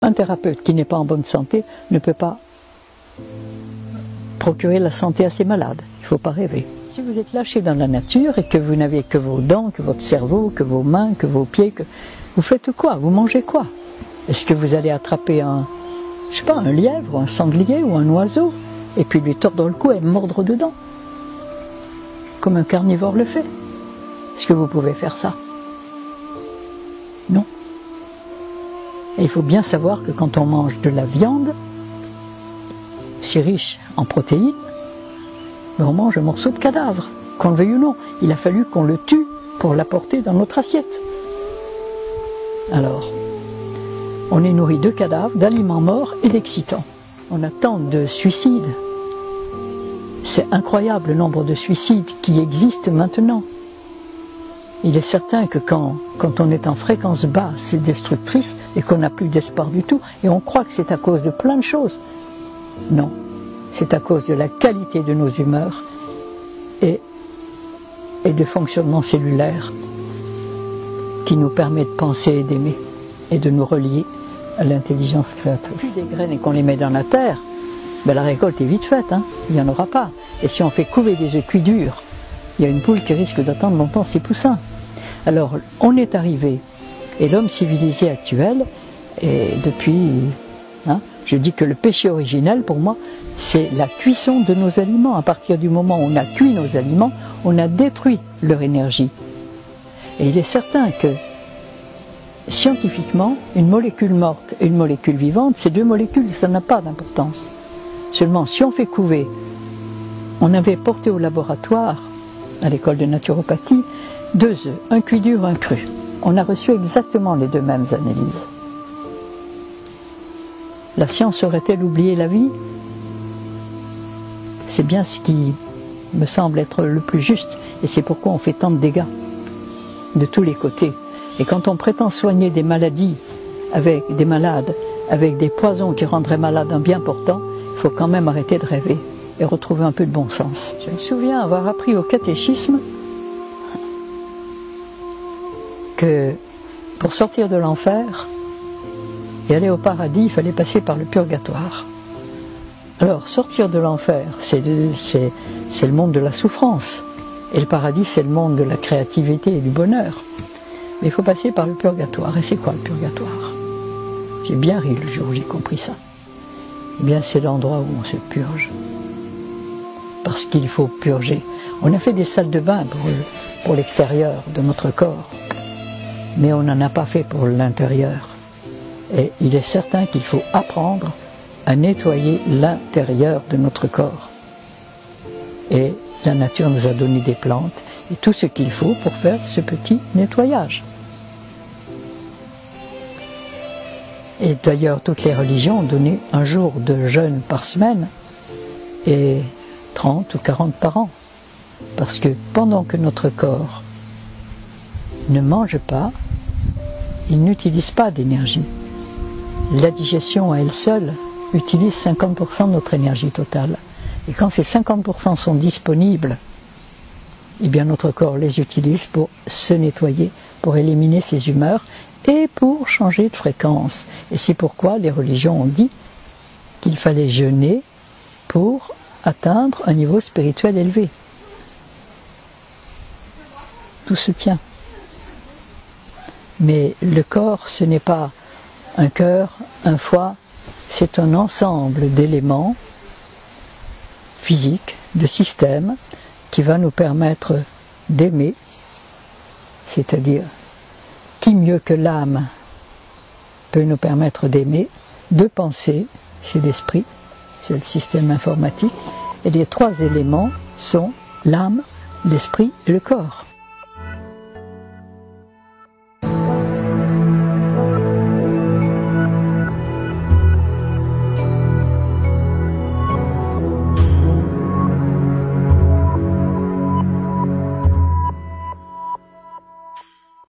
Un thérapeute qui n'est pas en bonne santé ne peut pas procurer la santé à ses malades. Il ne faut pas rêver. Si vous êtes lâché dans la nature et que vous n'avez que vos dents, que votre cerveau, que vos mains, que vos pieds, vous faites quoi? Vous mangez quoi? Est-ce que vous allez attraper un lièvre, ou un sanglier, ou un oiseau, et puis lui tordre le cou et mordre dedans? Comme un carnivore le fait. Est-ce que vous pouvez faire ça? Non. Et il faut bien savoir que quand on mange de la viande, si riche en protéines, on mange un morceau de cadavre, qu'on le veuille ou non. Il a fallu qu'on le tue pour l'apporter dans notre assiette. Alors, on est nourri de cadavres, d'aliments morts et d'excitants. On a tant de suicides. C'est incroyable le nombre de suicides qui existent maintenant. Il est certain que quand on est en fréquence basse et destructrice et qu'on n'a plus d'espoir du tout, et on croit que c'est à cause de plein de choses. Non, c'est à cause de la qualité de nos humeurs et de fonctionnement cellulaire qui nous permet de penser et d'aimer et de nous relier à l'intelligence créatrice. Si des graines et qu'on les met dans la terre, ben la récolte est vite faite, hein, il n'y en aura pas. Et si on fait couver des œufs cuits durs, il y a une poule qui risque d'attendre longtemps ses poussins. Alors on est arrivé, et l'homme civilisé actuel, et depuis, je dis que le péché originel pour moi, c'est la cuisson de nos aliments. À partir du moment où on a cuit nos aliments, on a détruit leur énergie. Et il est certain que scientifiquement, une molécule morte et une molécule vivante, ces deux molécules, ça n'a pas d'importance. Seulement, si on fait couver, on avait porté au laboratoire, à l'école de naturopathie, 2 œufs, un cuit dur, un cru. On a reçu exactement les deux mêmes analyses. La science aurait-elle oublié la vie? C'est bien ce qui me semble être le plus juste, et c'est pourquoi on fait tant de dégâts, de tous les côtés. Et quand on prétend soigner des maladies, avec des malades, avec des poisons qui rendraient malade un bien portant, il faut quand même arrêter de rêver et retrouver un peu de bon sens. Je me souviens avoir appris au catéchisme que pour sortir de l'enfer et aller au paradis, il fallait passer par le purgatoire. Alors, sortir de l'enfer, c'est le monde de la souffrance. Et le paradis, c'est le monde de la créativité et du bonheur. Mais il faut passer par le purgatoire. Et c'est quoi le purgatoire? J'ai bien ri le jour où j'ai compris ça. Eh bien, c'est l'endroit où on se purge. Parce qu'il faut purger. On a fait des salles de bain pour l'extérieur de notre corps. Mais on n'en a pas fait pour l'intérieur. Et il est certain qu'il faut apprendre à nettoyer l'intérieur de notre corps. Et la nature nous a donné des plantes et tout ce qu'il faut pour faire ce petit nettoyage. Et d'ailleurs, toutes les religions ont donné un jour de jeûne par semaine et 30 ou 40 par an. Parce que pendant que notre corps ne mange pas, il n'utilise pas d'énergie. La digestion à elle seule utilise 50% de notre énergie totale. Et quand ces 50% sont disponibles, eh bien notre corps les utilise pour se nettoyer, pour éliminer ses humeurs et pour changer de fréquence. Et c'est pourquoi les religions ont dit qu'il fallait jeûner pour atteindre un niveau spirituel élevé. Tout se tient. Mais le corps, ce n'est pas un cœur, un foie, c'est un ensemble d'éléments physiques, de systèmes, qui va nous permettre d'aimer, c'est-à-dire qui mieux que l'âme peut nous permettre d'aimer, de penser, c'est l'esprit, c'est le système informatique, et les 3 éléments sont l'âme, l'esprit et le corps.